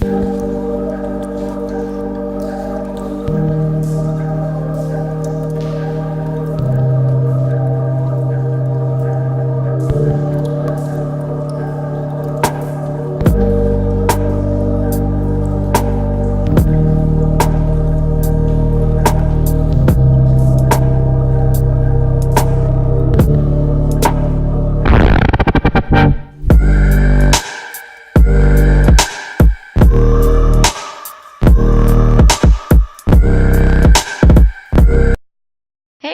Hey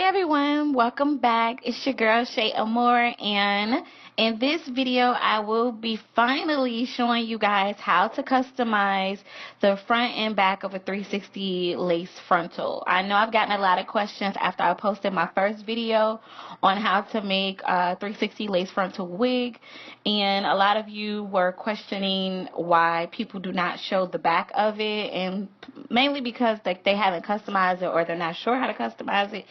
everyone, welcome back. It's your girl Shay Amore, and in this video I will be finally showing you guys how to customize the front and back of a 360 lace frontal. I know I've gotten a lot of questions after I posted my first video on how to make a 360 lace frontal wig, and a lot of you were questioning why people do not show the back of it, and mainly because they haven't customized it or they're not sure how to customize it.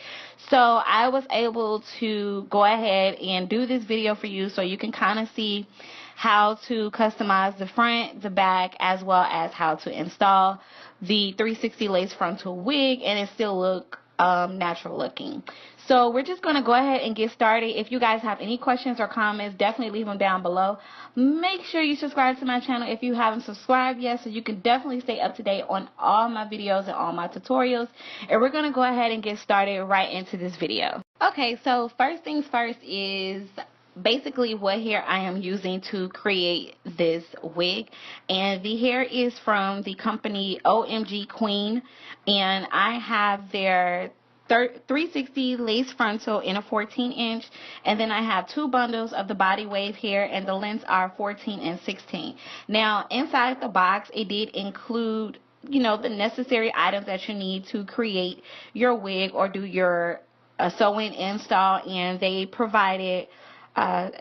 So I was able to go ahead and do this video for you so you can kind of see how to customize the front, the back, as well as how to install the 360 lace frontal wig and it still look natural looking. So we're just going to go ahead and get started. If you guys have any questions or comments, definitely leave them down below. Make sure you subscribe to my channel if you haven't subscribed yet, so you can definitely stay up to date on all my videos and all my tutorials. And we're going to go ahead and get started right into this video. Okay, so first things first is basically what hair I am using to create this wig, and the hair is from the company OMGqueen, and I have their 360 lace frontal in a 14-inch, and then I have two bundles of the body wave hair, and the lengths are 14 and 16. Now inside the box it did include, you know, the necessary items that you need to create your wig or do your sew-in install, and they provided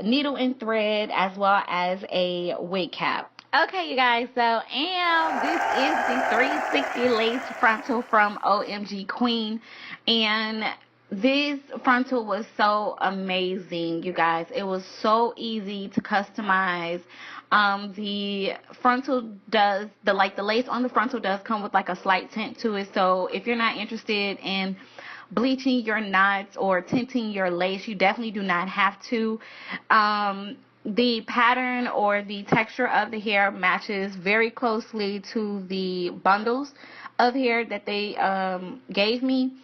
needle and thread as well as a wig cap. Okay, you guys, so this is the 360 lace frontal from OMGqueen, and this frontal was so amazing, you guys. It was so easy to customize. The frontal does, the lace on the frontal does come with like a slight tint to it, so if you're not interested in bleaching your knots or tinting your lace, you definitely do not have to. The pattern or the texture of the hair matches very closely to the bundles of hair that they gave me.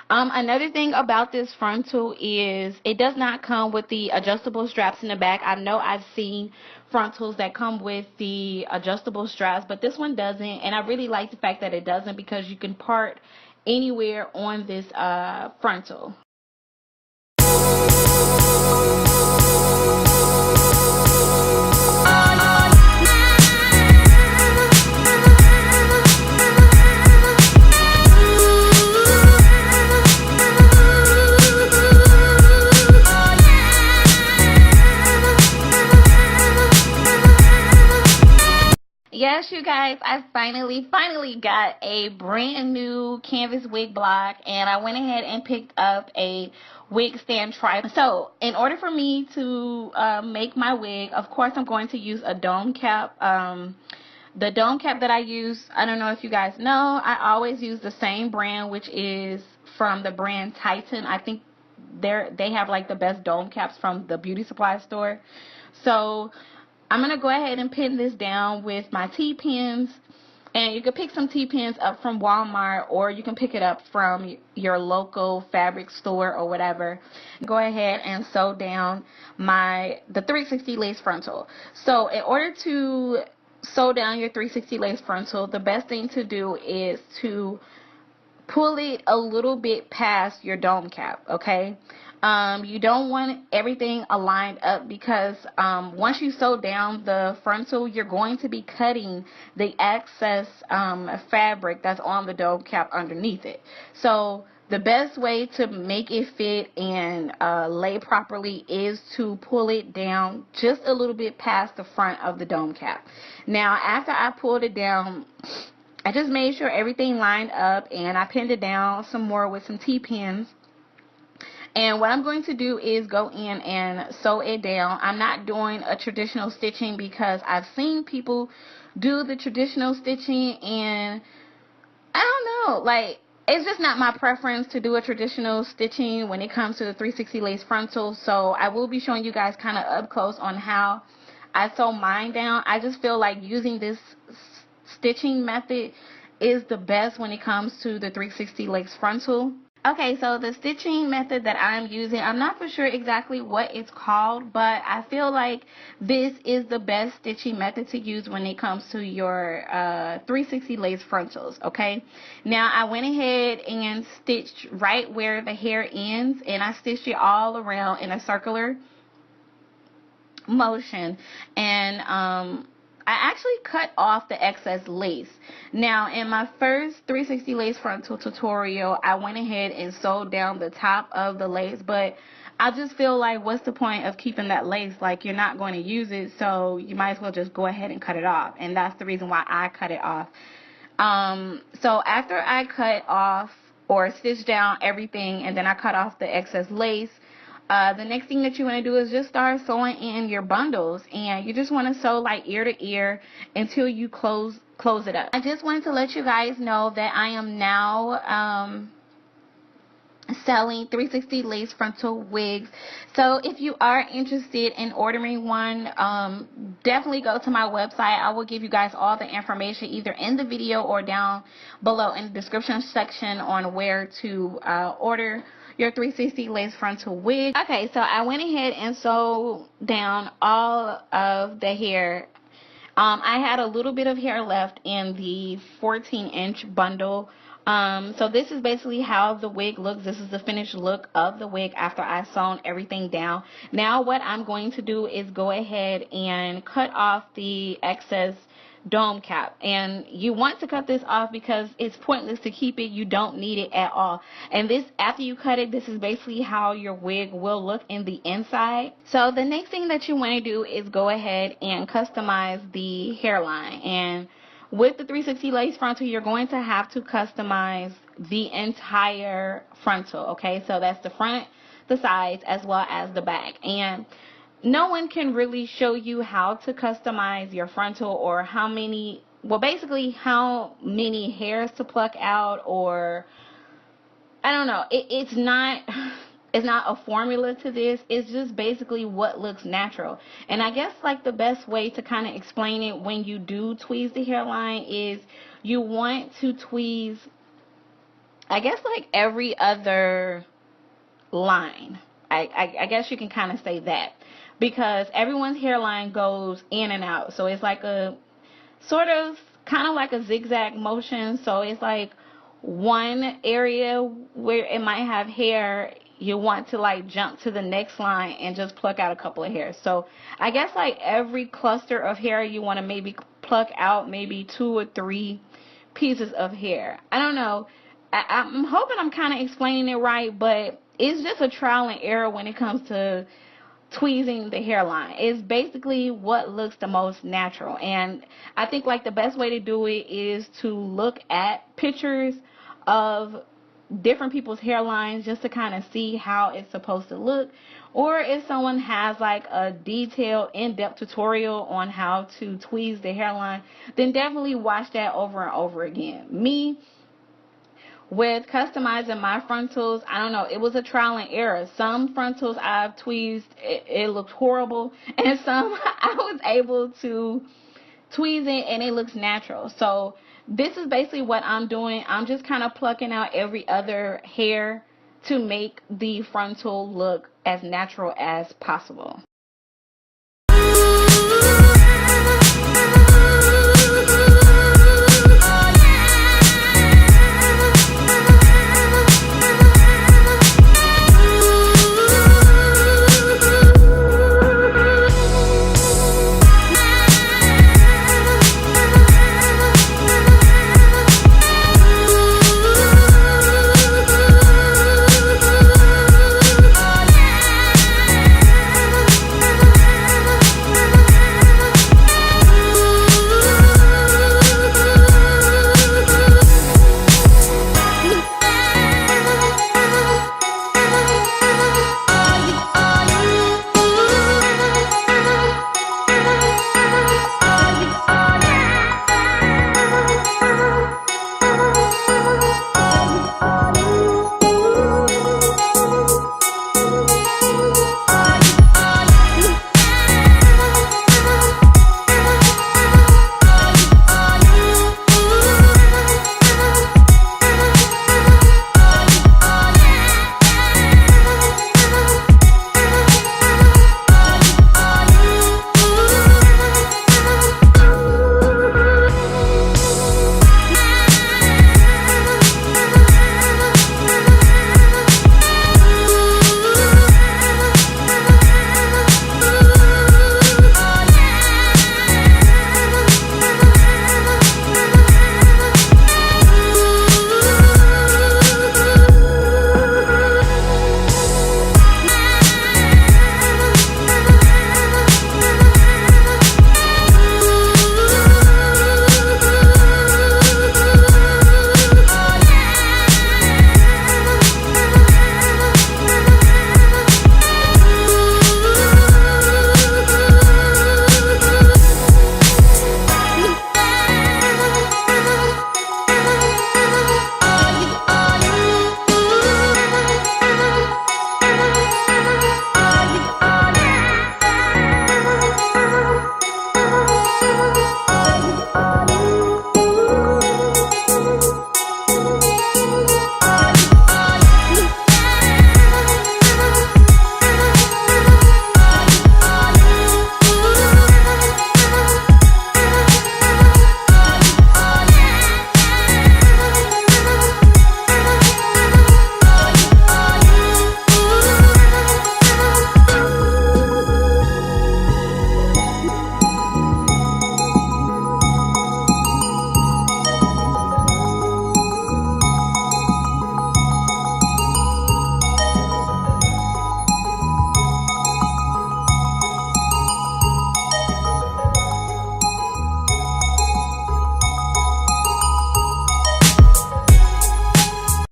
Another thing about this frontal is it does not come with the adjustable straps in the back. I know I've seen frontals that come with the adjustable straps, but this one doesn't, and I really like the fact that it doesn't because you can part anywhere on this frontal. Yes, you guys, I finally got a brand new canvas wig block, and I went ahead and picked up a wig stand tripod. So in order for me to make my wig, of course I'm going to use a dome cap. The dome cap that I use, I don't know if you guys know, I always use the same brand, which is from the brand Titan. I think they have like the best dome caps from the beauty supply store. So I'm going to go ahead and pin this down with my T-pins, and you can pick some T-pins up from Walmart, or you can pick it up from your local fabric store or whatever. Go ahead and sew down the 360 lace frontal. So in order to sew down your 360 lace frontal, the best thing to do is to pull it a little bit past your dome cap, okay? You don't want everything aligned up because once you sew down the frontal, you're going to be cutting the excess fabric that's on the dome cap underneath it. So the best way to make it fit and lay properly is to pull it down just a little bit past the front of the dome cap. Now, after I pulled it down, I just made sure everything lined up, and I pinned it down some more with some T-pins. And what I'm going to do is go in and sew it down. I'm not doing a traditional stitching because I've seen people do the traditional stitching, and I don't know, like, it's just not my preference to do a traditional stitching when it comes to the 360 lace frontal. So I will be showing you guys kind of up close on how I sew mine down. I just feel like using this stitching method is the best when it comes to the 360 lace frontal. Okay, so the stitching method that I'm using, I'm not for sure exactly what it's called, but I feel like this is the best stitching method to use when it comes to your 360 lace frontals, okay? Now, I went ahead and stitched right where the hair ends, and I stitched it all around in a circular motion, and I actually cut off the excess lace. Now, in my first 360 lace frontal tutorial, I went ahead and sewed down the top of the lace, but I just feel like, what's the point of keeping that lace? Like, you're not going to use it, so you might as well just go ahead and cut it off, and that's the reason why I cut it off. So after I cut off or stitched down everything, and then I cut off the excess lace, the next thing that you want to do is just start sewing in your bundles, and you just want to sew like ear to ear until you close it up. I just wanted to let you guys know that I am now selling 360 lace frontal wigs. So if you are interested in ordering one, definitely go to my website. I will give you guys all the information either in the video or down below in the description section on where to order your 360 lace frontal wig. Okay, so I went ahead and sewed down all of the hair. I had a little bit of hair left in the 14-inch bundle. So this is basically how the wig looks. This is the finished look of the wig after I sewn everything down. Now what I'm going to do is go ahead and cut off the excess dome cap, and you want to cut this off because it's pointless to keep it. You don't need it at all. And this, after you cut it, this is basically how your wig will look in the inside. So the next thing that you want to do is go ahead and customize the hairline. And with the 360 lace frontal, you're going to have to customize the entire frontal, okay? So that's the front, the sides, as well as the back. And no one can really show you how to customize your frontal, or how many, well, basically how many hairs to pluck out, or I don't know. It's not a formula to this. It's just basically what looks natural. And I guess like the best way to kind of explain it when you do tweeze the hairline is you want to tweeze, I guess, like every other line. I guess you can kind of say that, because everyone's hairline goes in and out. So it's like a sort of kind of like a zigzag motion. So it's like one area where it might have hair, you want to like jump to the next line and just pluck out a couple of hairs. So I guess like every cluster of hair, you want to maybe pluck out maybe 2 or 3 pieces of hair. I don't know. I'm hoping I'm kind of explaining it right, but it's just a trial and error when it comes to tweezing the hairline. It's basically what looks the most natural. And I think like the best way to do it is to look at pictures of different people's hairlines just to kind of see how it's supposed to look. Or if someone has like a detailed in-depth tutorial on how to tweeze the hairline, then definitely watch that over and over again. Me, with customizing my frontals, I don't know, it was a trial and error. Some frontals I've tweezed, it looked horrible, and some I was able to tweeze it and it looks natural. So this is basically what I'm doing. I'm just kind of plucking out every other hair to make the frontal look as natural as possible.